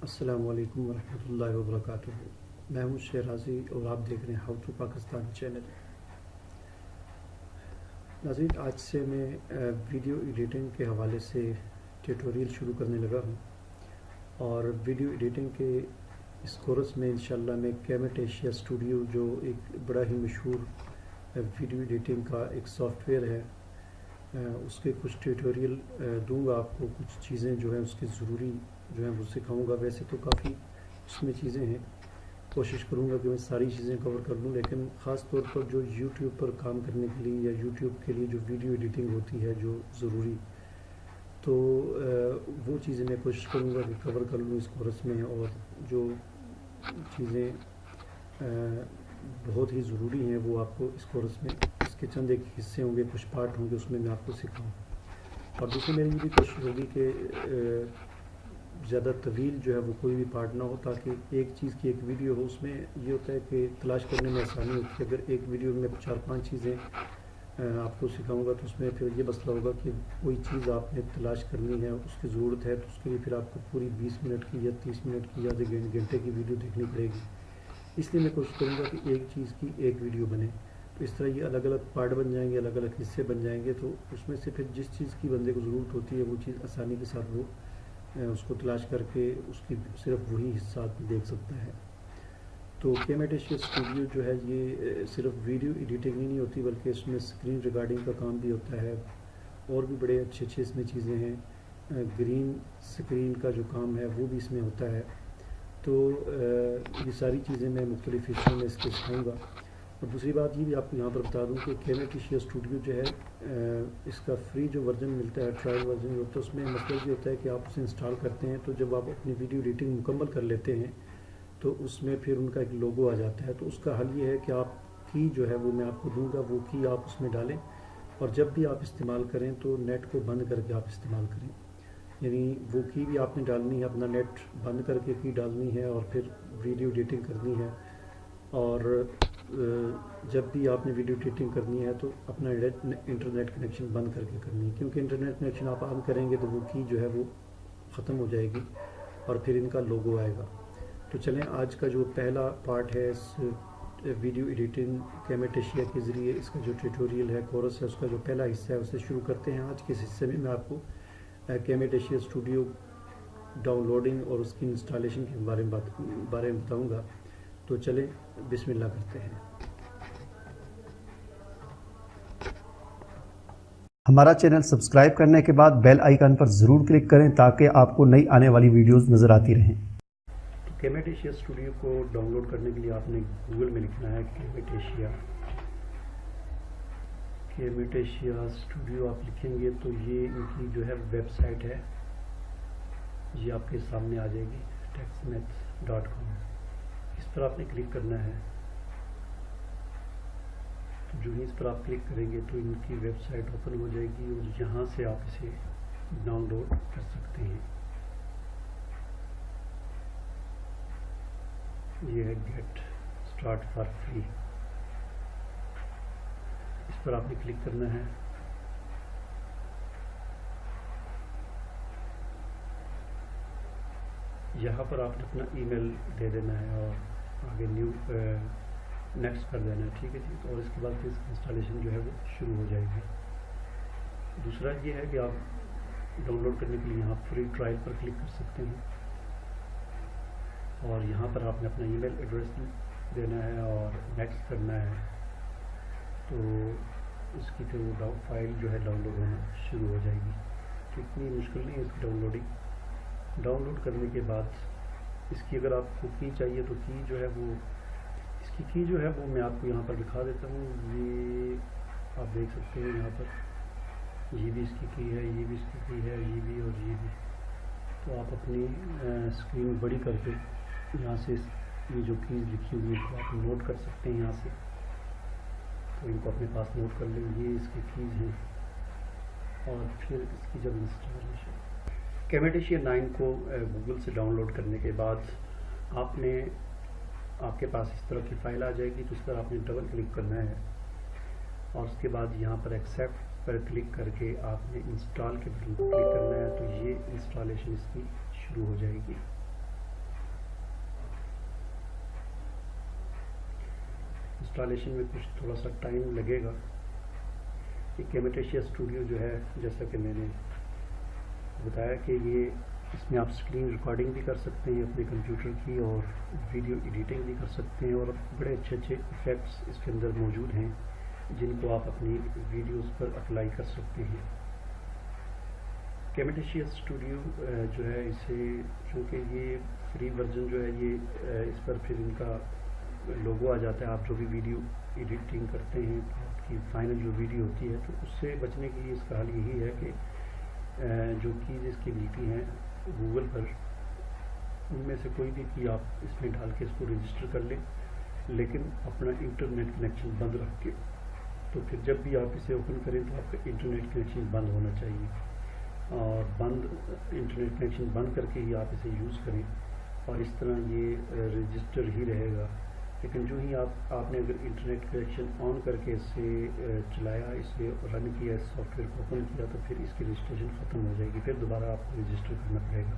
अस्सलामु अलैकुम वरहमतुल्लाहि वबरकातुहू। मैं हूँ शेराजी और आप देख रहे हैं हाउ टू पाकिस्तान चैनल। नाज़रीन, आज से मैं वीडियो एडिटिंग के हवाले से ट्यूटोरियल शुरू करने लगा हूँ और वीडियो एडिटिंग के इस कोर्स में इंशाल्लाह मैं कैमटेशिया स्टूडियो जो एक बड़ा ही मशहूर वीडियो एडिटिंग का एक सॉफ्टवेयर है उसके कुछ ट्यूटोरियल दूंगा आपको। कुछ चीज़ें जो हैं उसकी ज़रूरी जो है वो सिखाऊंगा। वैसे तो काफ़ी उसमें चीज़ें हैं, कोशिश करूंगा कि मैं सारी चीज़ें कवर कर लूँ, लेकिन ख़ास तौर पर जो यूट्यूब पर काम करने के लिए या यूट्यूब के लिए जो वीडियो एडिटिंग होती है जो ज़रूरी, तो वो चीज़ें मैं कोशिश करूंगा कि कवर कर लूँ इस कोर्स में। और जो चीज़ें बहुत ही ज़रूरी हैं वो आपको इस कोर्स में, इसके चंद एक हिस्से होंगे, कुछ पार्ट होंगे, उसमें मैं आपको सिखाऊँ। और दूसरी मेरी ये भी कोशिश होगी कि ज़्यादा तवील जो है वो कोई भी पार्ट ना हो, ताकि एक चीज़ की एक वीडियो हो। उसमें ये होता है कि तलाश करने में आसानी होती है। अगर एक वीडियो में 4-5 चीज़ें आपको सिखाऊंगा तो उसमें फिर ये मसला होगा कि कोई चीज़ आपने तलाश करनी है, उसकी ज़रूरत है, तो उसके लिए फिर आपको पूरी 20 मिनट की या 30 मिनट की या आधे घंटे की वीडियो देखनी पड़ेगी। इसलिए मैं कोशिश करूँगा कि एक चीज़ की एक वीडियो बने। तो इस तरह ये अलग अलग पार्ट बन जाएंगे, अलग अलग हिस्से बन जाएंगे, तो उसमें से फिर जिस चीज़ की बंदे को ज़रूरत होती है वो चीज़ आसानी के साथ वो उसको तलाश करके उसकी सिर्फ वही हिस्सा आदमी देख सकता है। तो कैमटेशिया स्टूडियो जो है ये सिर्फ वीडियो एडिटिंग ही नहीं होती, बल्कि इसमें स्क्रीन रिकॉर्डिंग का काम भी होता है। और भी बड़े अच्छे अच्छे इसमें चीज़ें हैं। ग्रीन स्क्रीन का जो काम है वो भी इसमें होता है। तो ये सारी चीज़ें मैं मुख्तलिफ हिस्सों में इसके सिखाऊँगा। और दूसरी बात ये भी आपको यहाँ पर बता दूँ कि कैमटेशिया स्टूडियो जो है इसका फ्री जो वर्जन मिलता है, ट्रायल वर्जन जो होता है, उसमें मतलब ये होता है कि आप उसे इंस्टॉल करते हैं तो जब आप अपनी वीडियो एडिटिंग मुकम्मल कर लेते हैं तो उसमें फिर उनका एक लोगो आ जाता है। तो उसका हल ये है कि आप की जो है वो मैं आपको दूंगा, वो की आप उसमें डालें और जब भी आप इस्तेमाल करें तो नेट को बंद करके आप इस्तेमाल करें। यानी वो की भी आपने डालनी है, अपना नेट बंद करके की डालनी है और फिर वीडियो एडिटिंग करनी है। और जब भी आपने वीडियो एडिटिंग करनी है तो अपना इंटरनेट कनेक्शन बंद करके करनी है, क्योंकि इंटरनेट कनेक्शन आप ऑन करेंगे तो वो की जो है वो ख़त्म हो जाएगी और फिर इनका लोगो आएगा। तो चलें, आज का जो पहला पार्ट है इस वीडियो एडिटिंग कैमटेशिया के ज़रिए, इसका जो ट्यूटोरियल है, कोर्स है, उसका जो पहला हिस्सा है उसे शुरू करते हैं। आज के इस हिस्से में मैं आपको कैमटेशिया स्टूडियो डाउनलोडिंग और उसकी इंस्टॉलेशन के बारे में बताऊँगा। तो चलें बिस्मिल्लाह करते हैं। हमारा चैनल सब्सक्राइब करने के बाद बेल आइकन पर ज़रूर क्लिक करें ताकि आपको नई आने वाली वीडियोस नज़र आती रहें। तो कैमटेशिया स्टूडियो को डाउनलोड करने के लिए आपने गूगल में लिखना है कैमटेशिया स्टूडियो। आप लिखेंगे तो ये इनकी जो है वेबसाइट है, ये आपके सामने आ जाएगी, techsmith.com। इस पर आपने क्लिक करना है। तो जो ही इस पर आप क्लिक करेंगे तो इनकी वेबसाइट ओपन हो जाएगी और यहाँ से आप इसे डाउनलोड कर सकते हैं। ये है गेट स्टार्ट फॉर फ्री, इस पर आपने क्लिक करना है। यहाँ पर आपने अपना ईमेल दे देना है और आगे नेक्स्ट कर देना है, ठीक है जी। और इसके बाद फिर इसकी इंस्टॉलेशन जो है वो शुरू हो जाएगी। दूसरा ये है कि आप डाउनलोड करने के लिए यहाँ फ्री ट्रायल पर क्लिक कर सकते हैं और यहाँ पर आपने अपना ईमेल एड्रेस देना है और नेक्स्ट करना है। तो इसकी फिर वो फाइल जो है डाउनलोड होना शुरू हो जाएगी। तो इतनी मुश्किल नहीं है इसकी डाउनलोडिंग। डाउनलोड करने के बाद इसकी अगर आपको की चाहिए तो की जो है वो, इसकी की जो है वो मैं आपको यहाँ पर दिखा देता हूँ। ये आप देख सकते हैं यहाँ पर, ये भी इसकी की है, ये भी इसकी की है, ये भी और ये भी। तो आप अपनी स्क्रीन बड़ी करके यहाँ से ये जो कीज़ लिखी हुई है तो आप नोट कर सकते हैं यहाँ से। तो इनको अपने पास नोट कर लें, ये इसकी कीज़ हैं। और फिर इसकी जब इंस्टॉलेशन कैमटेशिया 9 को गूगल से डाउनलोड करने के बाद आपके पास इस तरह की फ़ाइल आ जाएगी। तो इस पर आपने डबल क्लिक करना है और उसके बाद यहाँ पर एक्सेप्ट पर क्लिक करके आपने इंस्टॉल के बटन पर क्लिक करना है। तो ये इंस्टॉलेशन इसकी शुरू हो जाएगी। انسٹالیشن میں کچھ تھوڑا سا ٹائم لگے گا. یہ کیمٹیشیا اسٹوڈیو جو ہے جیسا کہ میں نے بتایا کہ یہ اس میں آپ اسکرین ریکارڈنگ بھی کر سکتے ہیں اپنے کمپیوٹر کی اور ویڈیو ایڈیٹنگ بھی کر سکتے ہیں اور بڑے اچھے ایفیکٹس اس کے اندر موجود ہیں جن کو آپ اپنی ویڈیوز پر اپلائی کر سکتے ہیں. کیمٹیشیا اسٹوڈیو جو ہے اسے چونکہ یہ فری ورژن جو ہے یہ اس پر پھر ان کا لوگو آ جاتا ہے. آپ جو بھی ویڈیو ایڈیٹنگ کرتے ہیں آپ کی فائنل جو ویڈیو ہوتی ہے تو اس سے بچنے کی اس کا حل یہی ہے کہ جو کیز اس کی ملتی ہیں گوگل پر ان میں سے کوئی بھی کی آپ اس میں ڈال کے اس کو رجسٹر کر لیں لیکن اپنا انٹرنیٹ کنیکشن بند رکھ کے. تو پھر جب بھی آپ اسے اوپن کریں تو آپ کا انٹرنیٹ کنیکشن بند ہونا چاہیے اور انٹرنیٹ کنیکشن بند کر کے ہی آپ اسے یوز کریں اور اس طرح یہ رجسٹر ہی رہے گا. لیکن جو ہی آپ نے اگر انٹرنیٹ کنیکشن آن کر کے اس سے چلایا اسے رن کیا اس سافٹ ویئر کو اوپن کیا تو پھر اس کی رجسٹریشن ختم ہو جائے گی. پھر دوبارہ آپ کو رجسٹر کرنا پڑے گا.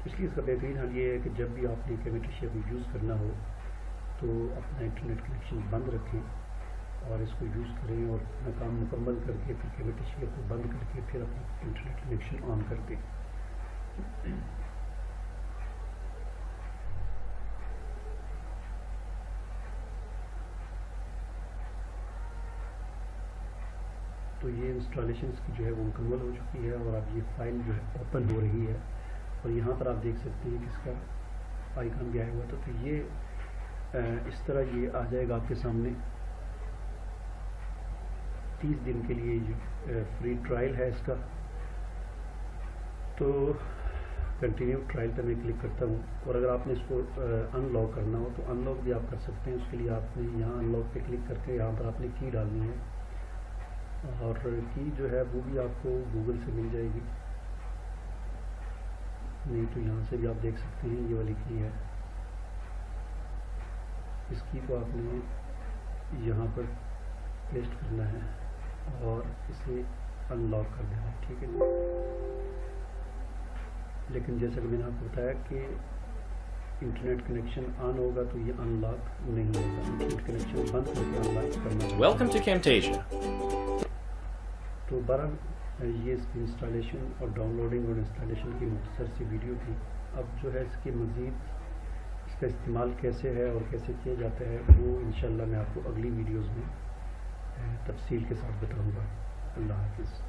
اس لیے اس کا بہترین حل یہ ہے کہ جب بھی آپ نے کیمٹیشیا کو یوز کرنا ہو تو اپنا انٹرنیٹ کنیکشن بند رکھیں اور اس کو یوز کریں اور اپنا کام مکمل کر کے پھر کیمٹیشیا کو بند کر کے پھر اپنا انٹرنیٹ کنیکشن آن کر دیں. تو یہ انسٹالیشنس کی جو ہے وہ مکمل ہو چکی ہے اور اب یہ فائل جو ہے اوپن ہو رہی ہے اور یہاں پر آپ دیکھ سکتے ہیں کہ اس کا آئیکن بھی آیا ہوا تھا. تو یہ اس طرح یہ آ جائے گا آپ کے سامنے. 30 دن کے لیے یہ فری ٹرائل ہے اس کا. تو کنٹینیو ٹرائل پہ میں کلک کرتا ہوں اور اگر آپ نے اس کو ان لاک کرنا ہو تو ان لاک بھی آپ کر سکتے ہیں. اس کے لیے آپ نے یہاں ان لاک پہ کلک کر کے یہاں پر آپ نے کی ڈالنی ہے اور کی جو ہے وہ بھی آپ کو گوگل سے مل جائے گی. نہیں تو یہاں سے بھی آپ دیکھ سکتے ہیں یہ والی کی ہے. اس کی کو آپ نے یہاں پر پیسٹ کرنا ہے اور اسے ان لاک کر دینا ہے. ٹھیک ہے. لیکن جیسا کہ میں نے آپ کو بتایا کہ انٹرنیٹ کنیکشن آن ہوگا تو یہ ان لاک نہیں ہوگا. انٹرنیٹ کنیکشن بند کر کے ان لاک کرنا ہے. Welcome to Camtasia. تو بہرحال یہ اس کی انسٹالیشن اور ڈاؤن لوڈنگ اور انسٹالیشن کی مختصر سی ویڈیو تھی. اب جو ہے اس کی مزید اس کا استعمال کیسے ہے اور کیسے کیا جاتا ہے وہ انشاءاللہ میں آپ کو اگلی ویڈیوز میں تفصیل کے ساتھ بتاؤں گا. اللہ حافظ.